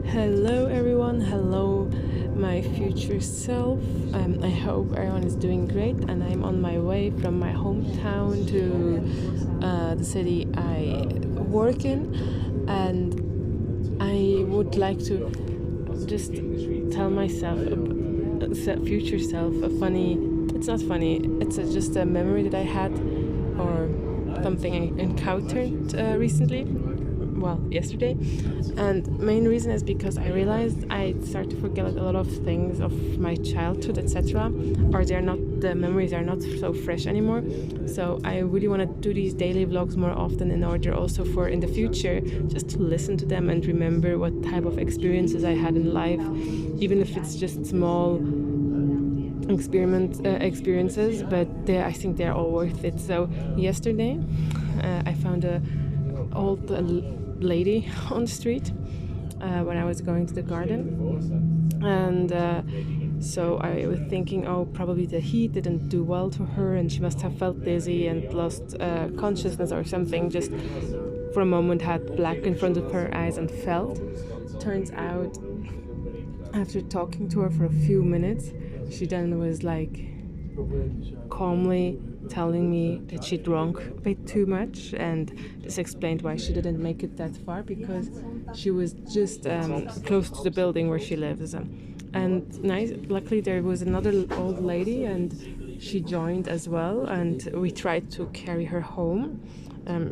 Hello everyone, hello my future self. I hope everyone is doing great, and I'm on my way from my hometown to the city I work in, and I would like to just tell myself, future self, a funny, it's not funny, it's just a memory that I had or something I encountered recently, well, yesterday. And main reason is because I realized I start to forget a lot of things of my childhood, etc., or the memories are not so fresh anymore. So I really want to do these daily vlogs more often, in order also for in the future just to listen to them and remember what type of experiences I had in life, even if it's just small experiences, but I think they're all worth it. So yesterday I found a old lady on the street when I was going to the garden, and so I was thinking, oh, probably the heat didn't do well to her, and she must have felt dizzy and lost consciousness or something, just for a moment had black in front of her eyes and felt. Turns out, after talking to her for a few minutes, she then was like calmly telling me that she drank a bit too much, and this explained why she didn't make it that far, because she was just close to the building where she lives. And luckily there was another old lady, and she joined as well, and we tried to carry her home.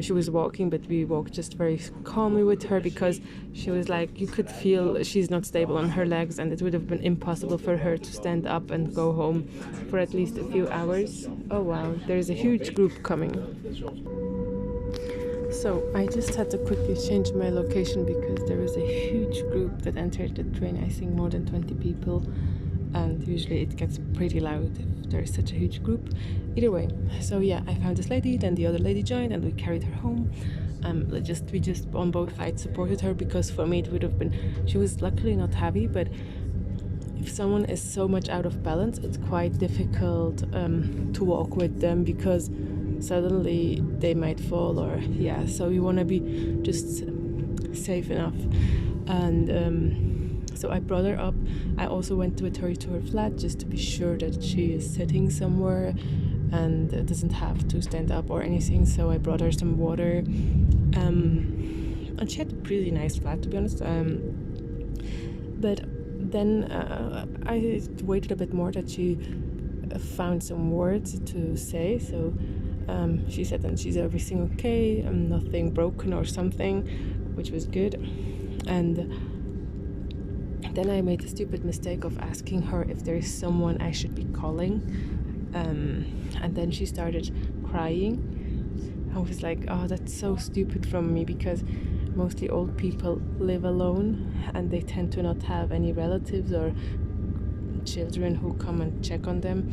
She was walking, but we walked just very calmly with her, because she was like, you could feel she's not stable on her legs, and it would have been impossible for her to stand up and go home for at least a few hours. Oh wow, there's a huge group coming. So I just had to quickly change my location, because there was a huge group that entered the train, I think more than 20 people, and usually it gets pretty loud if there's such a huge group. Either way, so yeah, I found this lady, then the other lady joined, and we carried her home. We just on both sides supported her, because for me it would have been, she was luckily not heavy, but if someone is so much out of balance, it's quite difficult to walk with them, because suddenly they might fall, or yeah, so you want to be just safe enough. And so I brought her up. I also went with her to her flat, just to be sure that she is sitting somewhere and doesn't have to stand up or anything. So I brought her some water, and she had a pretty nice flat, to be honest. But then I waited a bit more, that she found some words to say. So she said that she's everything okay, nothing broken or something, which was good. And then I made the stupid mistake of asking her if there is someone I should be calling, and then she started crying. I was like, oh, that's so stupid from me, because mostly old people live alone, and they tend to not have any relatives or children who come and check on them,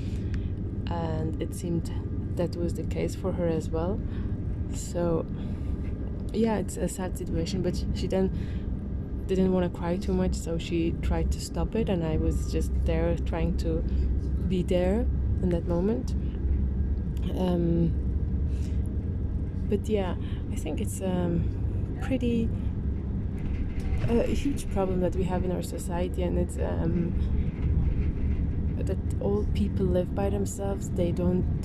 and it seemed that was the case for her as well. So yeah, it's a sad situation, but she then didn't want to cry too much, so she tried to stop it, and I was just there trying to be there in that moment. But yeah, I think it's pretty a huge problem that we have in our society, and it's that old people live by themselves. They don't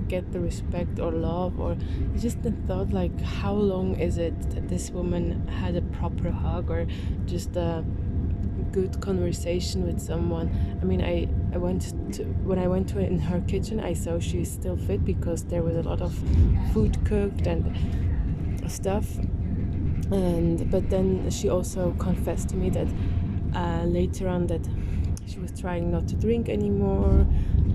get the respect or love, or I just thought, like, how long is it that this woman had a proper hug, or just a good conversation with someone? I mean, when I went to in her kitchen, I saw she's still fit, because there was a lot of food cooked and stuff. But then she also confessed to me that later on that she was trying not to drink anymore,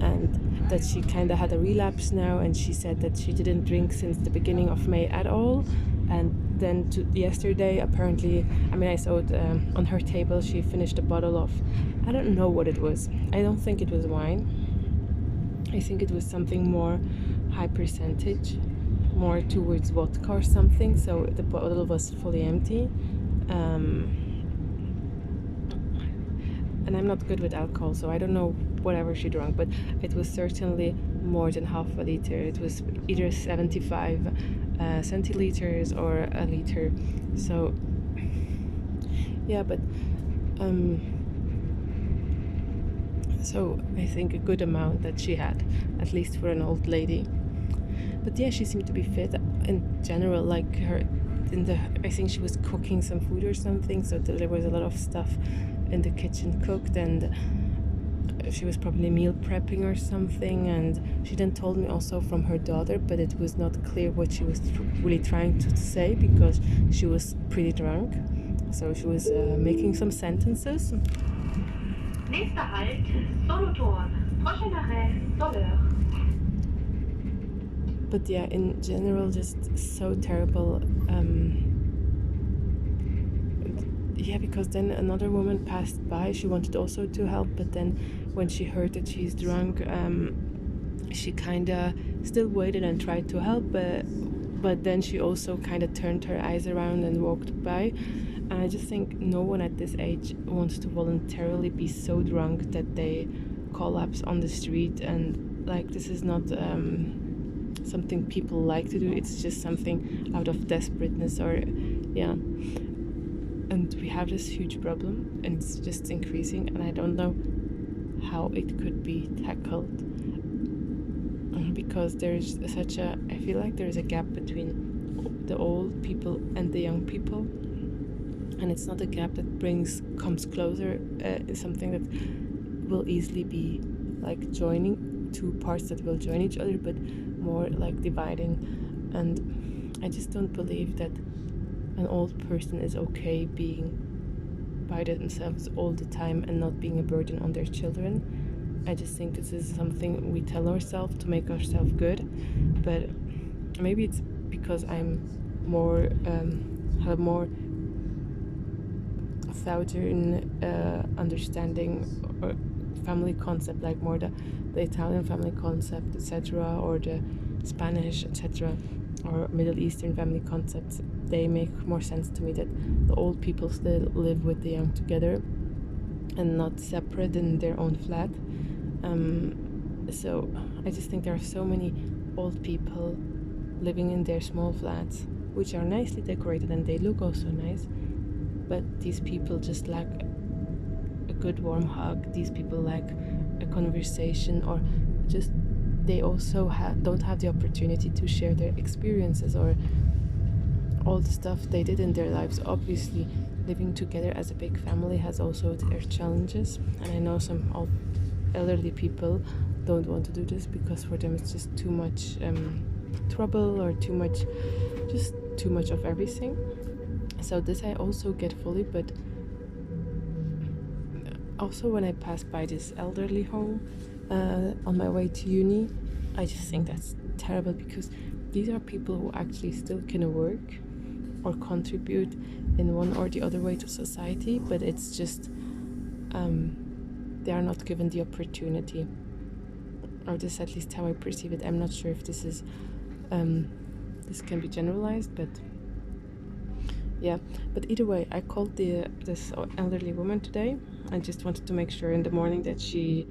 and that she kind of had a relapse now, and she said that she didn't drink since the beginning of May at all. And then yesterday, apparently, I mean, I saw it on her table, she finished a bottle of, I don't know what it was. I don't think it was wine. I think it was something more high percentage, more towards vodka or something, so the bottle was fully empty. And I'm not good with alcohol, so I don't know whatever she drank, but it was certainly more than half a liter. It was either 75 centiliters or a liter. So Yeah, but um, so I think a good amount that she had, at least for an old lady. But yeah, she seemed to be fit in general. Like her, I think she was cooking some food or something. So there was a lot of stuff in the kitchen cooked, and she was probably meal prepping or something. And she then told me also from her daughter, but it was not clear what she was really trying to say because she was pretty drunk. So she was making some sentences. Nächster Halt, Solothurn. Prochain arrêt, Soleure. But yeah, in general, just so terrible. Yeah, because then another woman passed by. She wanted also to help, but then when she heard that she's drunk, she kind of still waited and tried to help, but then she also kind of turned her eyes around and walked by. And I just think no one at this age wants to voluntarily be so drunk that they collapse on the street. And like, this is not something people like to do. It's just something out of desperateness, or yeah. And we have this huge problem, and it's just increasing, and I don't know how it could be tackled, because there's such a, I feel like there's a gap between the old people and the young people, and it's not a gap that comes closer. It's something that will easily be like joining, two parts that will join each other, but more like dividing. And I just don't believe that an old person is okay being by themselves all the time and not being a burden on their children. I just think this is something we tell ourselves to make ourselves good, but maybe it's because I'm more have more southern understanding or family concept, like more the Italian family concept, etc., or the Spanish, etc., or Middle Eastern family concepts. They make more sense to me, that the old people still live with the young together and not separate in their own flat. So I just think there are so many old people living in their small flats, which are nicely decorated and they look also nice, but these people just lack a good warm hug. These people lack a conversation, or just they also don't have the opportunity to share their experiences or all the stuff they did in their lives. Obviously, living together as a big family has also their challenges, and I know some elderly people don't want to do this because for them it's just too much trouble, or too much of everything. So this I also get fully, but also when I pass by this elderly home on my way to uni, I just think that's terrible, because these are people who actually still can work or contribute in one or the other way to society, but it's just they are not given the opportunity, or this is at least how I perceive it. I'm not sure if this is this can be generalized, but yeah. But either way, I called this elderly woman today. I just wanted to make sure in the morning that she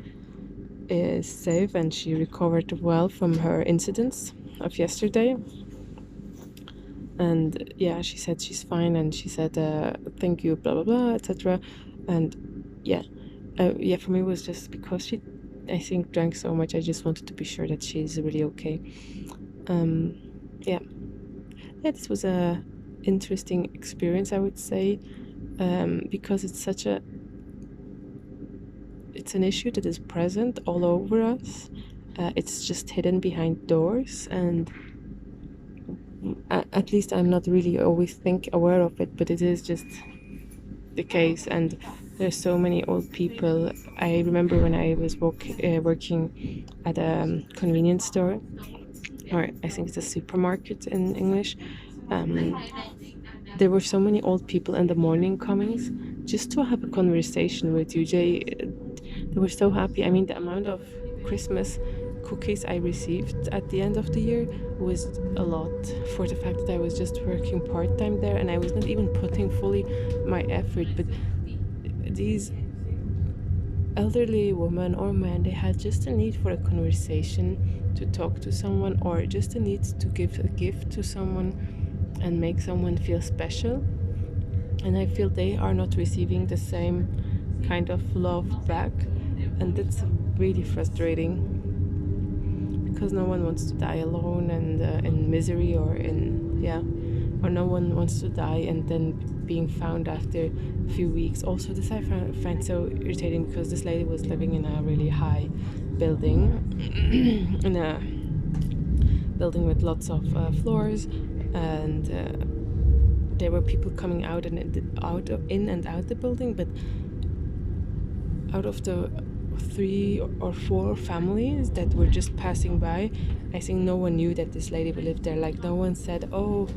is safe and she recovered well from her incidents of yesterday. And yeah, she said she's fine, and she said thank you, blah blah blah, etc. And yeah, yeah, for me it was just because she, I think, drank so much. I just wanted to be sure that she's really okay. Yeah, this was a interesting experience, I would say, because it's an issue that is present all over us. It's just hidden behind doors, and at least I'm not really always aware of it, but it is just the case. And there's so many old people. I remember when I was working at a convenience store, or I think it's a supermarket in English. There were so many old people in the morning comings just to have a conversation with you. They were so happy. I mean, the amount of Christmas cookies I received at the end of the year was a lot, for the fact that I was just working part-time there and I was not even putting fully my effort. But these elderly women or men, they had just a need for a conversation, to talk to someone, or just a need to give a gift to someone and make someone feel special. and I feel they are not receiving the same kind of love back, and that's really frustrating because no one wants to die alone and in misery or or no one wants to die and then being found after a few weeks. Also, this I find so irritating because this lady was living in a really high building, in a building with lots of floors, and there were people coming out and in and out the building, but out of the 3 or 4 families that were just passing by, I think no one knew that this lady lived there. Like, no one said, "Oh,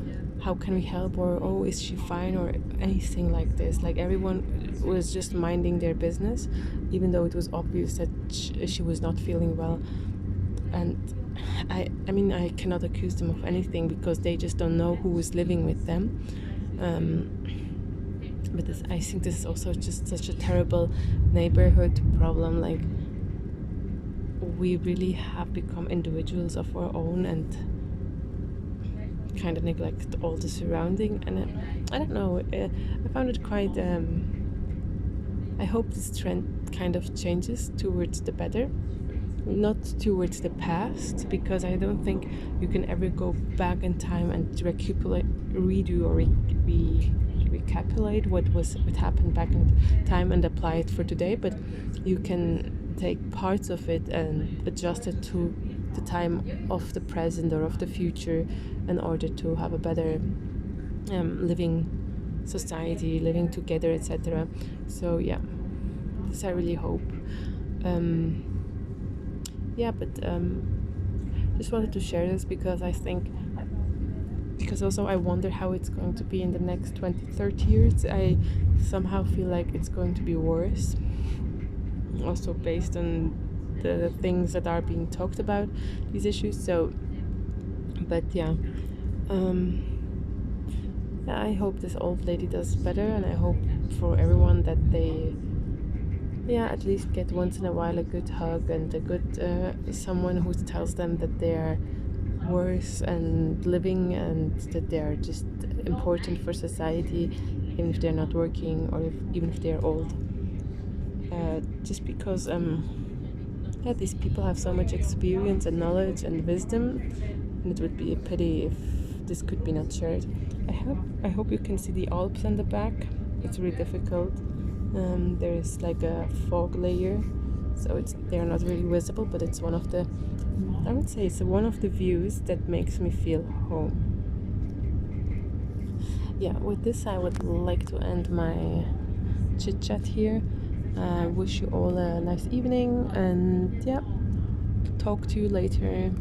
how can we help?" or "Oh, is she fine?" or anything like this. Like, everyone was just minding their business, even though it was obvious that she was not feeling well. And I mean, I cannot accuse them of anything because they just don't know who is living with them. But I think this is also just such a terrible neighborhood problem. Like, we really have become individuals of our own and kind of neglect all the surrounding. And I don't know, I found it quite I hope this trend kind of changes towards the better, not towards the past, because I don't think you can ever go back in time and redo or recapitulate what happened back in time and apply it for today. But you can take parts of it and adjust it to the time of the present or of the future in order to have a better living society, living together, etc. So yeah, this I really hope. Just wanted to share this because also I wonder how it's going to be in the next 20-30 years. I somehow feel like it's going to be worse, also based on the things that are being talked about, these issues. So, but I hope this old lady does better, and I hope for everyone that they at least get once in a while a good hug and a good someone who tells them that they are worth and living, and that they are just important for society, even if they're not working or even if they're old. Just because these people have so much experience and knowledge and wisdom, and it would be a pity if this could be not shared. I hope you can see the Alps on the back. It's really difficult. There is like a fog layer, so they're not really visible, but it's one of the views that makes me feel home. Yeah, with this I would like to end my chit chat here. Wish you all a nice evening, and talk to you later.